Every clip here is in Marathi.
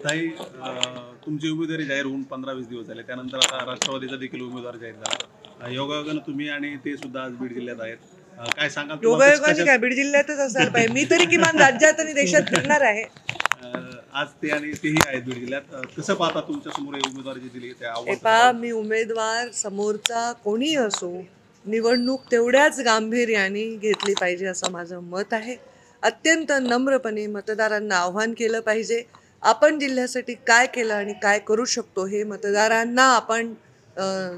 ताई, तुमची उमेदवारी जाहीर होऊन 15-20 दिवस झाले. त्यानंतर आता राष्ट्रवादीचा देखील उमेदवार जाहीर झाला. योगायोगानं तुम्ही आणि ते सुद्धा आज बीड जिल्ह्यात आहेत. काय सांगाल? योगायोगाने काय बीड जिल्ह्यातच असायला पाहिजे. मी तरी किमान राज्यात आणि देशात फिरणार आहे. आज ते आणि तेही आहेत बीड जिल्ह्यात. कसं पाहता तुमच्या समोर उमेदवार जी दिली त्या आव्हान? मी उमेदवार समोरचा कोणी असो, निवडणूक तेवढ्याच गांभीर्याने घेतली पाहिजे असं माझं मत आहे. अत्यंत नम्रपणे मतदारांना आव्हान केलं पाहिजे. आपण जिल्ह्यासाठी काय केलं आणि काय करू शकतो हे मतदारांना आपण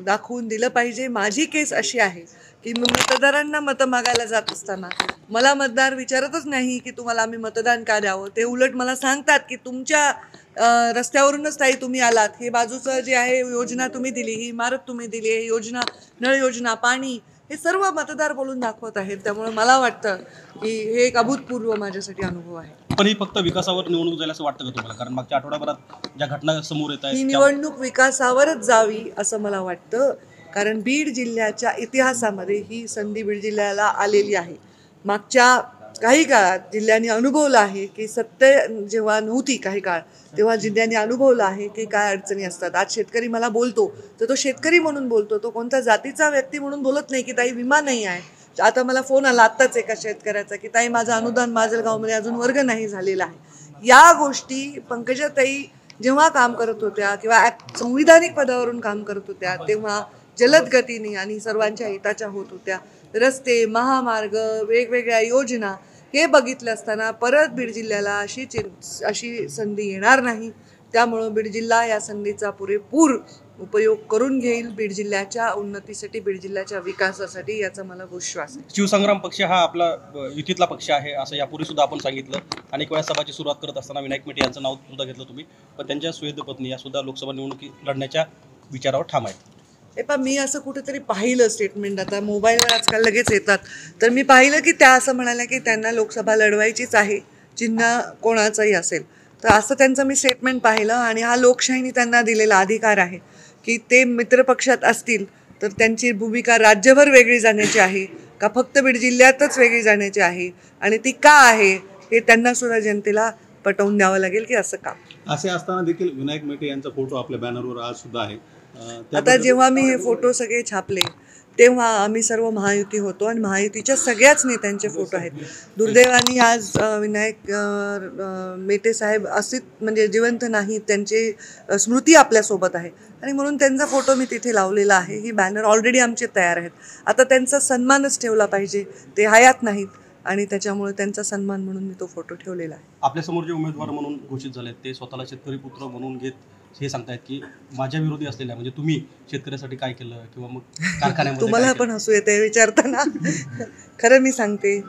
दाखवून दिलं पाहिजे. माझी केस अशी आहे की मतदारांना मतं मागायला जात असताना मला मतदार विचारतच नाही की तुम्हाला आम्ही मतदान का द्यावं. ते उलट मला सांगतात की तुमच्या रस्त्यावरूनच ताई तुम्ही आलात, हे बाजूचं जे आहे योजना तुम्ही दिली, ही इमारत तुम्ही दिली, ही योजना, नळ योजना, पाणी, हे सर्व मतदार बोलून दाखवत आहेत. त्यामुळे मला वाटतं की हे एक अभूतपूर्व माझ्यासाठी अनुभव आहे. पण ही फक्त विकासावर निवडणूक जाईल असं वाटतं का तुम्हाला? कारण मागच्या आठवड्याभरात ज्या घटना समोर येत आहेत, ही निवडणूक विकासावरच जावी असं मला वाटतं. कारण बीड जिल्ह्याच्या इतिहासामध्ये ही संधी बीड जिल्ह्याला आलेली आहे. मागच्या काही काळात जिल्ह्याने अनुभवलं आहे की सत्य जेव्हा नव्हती काही काळ, तेव्हा जिल्ह्याने अनुभवलं आहे की काय अडचणी असतात. आज शेतकरी मला बोलतो तर तो शेतकरी म्हणून बोलतो, तो कोणत्या जातीचा व्यक्ती म्हणून बोलत नाही की ताई विमा नाही आहे. आता मला फोन आला आत्ताच एका शेतकऱ्याचा की ताई माझं अनुदान माजलगावमध्ये अजून वर्ग नाही झालेला आहे. या गोष्टी पंकजाताई जेव्हा काम करत होत्या किंवा संविधानिक पदावरून काम करत होत्या तेव्हा जलद गतीने आणि सर्वांच्या हिताच्या होत होत्या. रस्ते, महामार्ग, वेगवेगळ्या योजना हे बघितलं असताना परत बीड जिल्ह्याला अशी संधी येणार नाही. त्यामुळं बीड जिल्हा या संधीचा पुरेपूर उपयोग करून घेईल. बीड जिल्ह्याच्या उन्नतीसाठी, बीड जिल्ह्याच्या विकासासाठी, याचा मला विश्वास आहे. शिवसंग्राम पक्ष हा आपला युतीतला पक्ष आहे असं यापूर्वी सुद्धा आपण सांगितलं. अनेक वेळा सभाची सुरुवात करत असताना विनायक मेटे यांचं नाव सुद्धा घेतलं तुम्ही, पण त्यांच्या सुवेद पत्नी या सुद्धा लोकसभा निवडणुकी लढण्याच्या विचारावर ठाम आहेत. मी असं कुठेतरी पाहिलं स्टेटमेंट, आता मोबाईलवर आजकाल लगेच येतात, तर मी पाहिलं की त्या असं म्हणाल्या की त्यांना लोकसभा लढवायचीच आहे, चिन्ह कोणाचंही असेल. तर असं त्यांचं मी स्टेटमेंट पाहिलं आणि हा लोकशाहीने त्यांना दिलेला अधिकार आहे की ते मित्रपक्षात असतील तर त्यांची भूमिका राज्यभर वेगळी जाण्याची आहे का फक्त बीड जिल्ह्यातच वेगळी जाण्याची आहे आणि ती का आहे हे त्यांना सुद्धा जनतेला पटवून द्यावं लागेल की असं का. असे असताना देखील विनायक मेटे यांचा फोटो आपल्या बॅनरवर आज सुद्धा आहे. आता जेव्हा मी हे फोटो सगळे छापले तेव्हा आम्ही सर्व महायुती होतो आणि महायुतीच्या सगळ्याच नेत्यांचे फोटो आहेत. दुर्दैवाने आज विनायक मेटे साहेब असे म्हणजे जिवंत नाहीत, त्यांची स्मृती आपल्यासोबत आहे आणि म्हणून त्यांचा फोटो मी तिथे लावलेला आहे. ही बॅनर ऑलरेडी आमचे तयार आहेत. आता त्यांचा सन्मानच ठेवला पाहिजे, ते हयात नाहीत आणि त्याच्यामुळे त्यांचा सन्मान म्हणून मी तो फोटो ठेवलेला आहे. आपल्यासमोर जे उमेदवार म्हणून घोषित झाले ते स्वतःला शेतकरी पुत्र म्हणून घेत हे सांगतायत की माझ्या विरोधी असलेल्या म्हणजे तुम्ही शेतकऱ्यासाठी काय केलं किंवा मग कारखान्यामध्ये तुम्हाला पण हसू येते विचारताना. खरं मी सांगते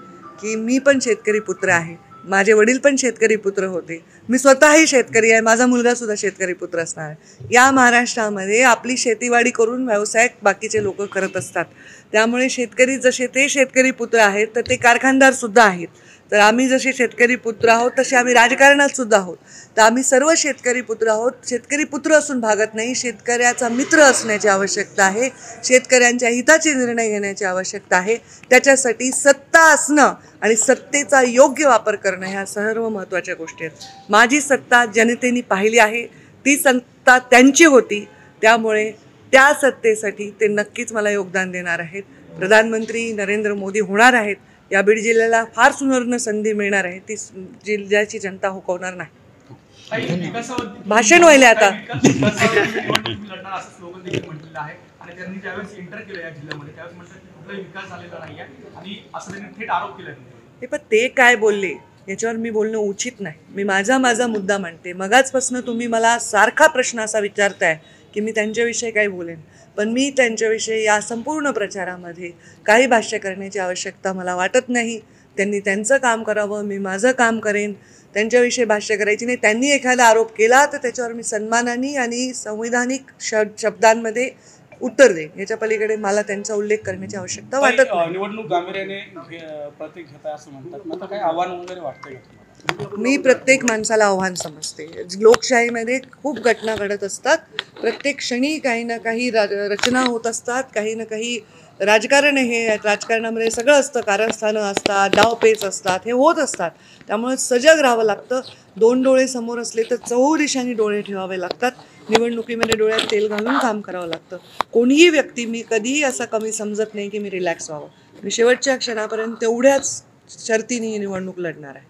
की मी पण शेतकरी पुत्र आहे, माझे वडील पण शेतकरी पुत्र होते, मी स्वतःही शेतकरी आहे, माझा मुलगा सुद्धा शेतकरी पुत्र असणार आहे. या महाराष्ट्रामध्ये आपली शेतीवाडी करून व्यवसाय बाकीचे लोक करत असतात. त्यामुळे शेतकरी जसे ते शेतकरी पुत्र आहेत तर ते कारखानदार सुद्धा आहेत. तर आम्ही जसे शेतकरी पुत्र आहोत तसे आम्ही राजकारणात सुद्धा आहोत. तर आम्ही सर्व शेतकरी पुत्र आहोत. शेतकरी पुत्र असून भागत नाही, शेतकऱ्याचा मित्र असण्याची आवश्यकता आहे, शेतकऱ्यांच्या हिताचे निर्णय घेण्याची आवश्यकता आहे. त्याच्यासाठी सत्ता असणं आणि सत्तेचा योग्य वापर करणं ह्या सर्व महत्त्वाच्या गोष्टी आहेत. माझी सत्ता जनतेने पाहिली आहे, ती सत्ता त्यांची होती, त्यामुळे त्या सत्तेसाठी ते नक्कीच मला योगदान देणार आहेत. प्रधानमंत्री नरेंद्र मोदी होणार आहेत. या बीड जिल्ह्याला फार सुवर्ण संधी मिळणार आहे, ती जिल्ह्याची जनता हुकवणार नाही. भाषण व्हायला आता पण ते काय बोलले याच्यावर मी बोलणं उचित नाही. मी माझा मुद्दा मांडते. मगाचपासून तुम्ही मला सारखा प्रश्न असा विचारताय की मी त्यांच्याविषयी काय बोलेन, पण मी त्यांच्याविषयी या संपूर्ण प्रचारामध्ये काही भाष्य करण्याची आवश्यकता मला वाटत नाही. त्यांनी त्यांचं काम करावं, मी माझं काम करेन, त्यांच्याविषयी भाष्य करायची नाही. त्यांनी एखादा आरोप केला तर त्याच्यावर मी सन्मानाने आणि संवैधानिक शब्दांमध्ये उत्तर देईन. याच्या पलीकडे मला त्यांचा उल्लेख करण्याची आवश्यकता वाटत नाही. निवडणूक गांभीर्याने प्रत्येक घेताय असं म्हणतात, आता काही आव्हान वगैरे वाटतंय का? मी प्रत्येक माणसाला आव्हान समजते. लोकशाहीमध्ये खूप घटना घडत असतात, प्रत्येक क्षणी काही ना काही रचना होत असतात, काही ना काही राजकारण हे राजकारणामध्ये सगळं असतं, कारस्थानं असतात, डावपेच असतात, हे होत असतात. त्यामुळे सजग राहावं लागतं. 2 डोळे समोर असले तर 4 दिशांनी डोळे ठेवावे लागतात. निवडणुकीमध्ये डोळ्यात तेल घालून काम करावं लागतं. कोणीही व्यक्ती मी कधीही असा कमी समजत नाही की मी रिलॅक्स व्हावं. मी शेवटच्या क्षणापर्यंत तेवढ्याच शर्तीने ही निवडणूक लढणार आहे.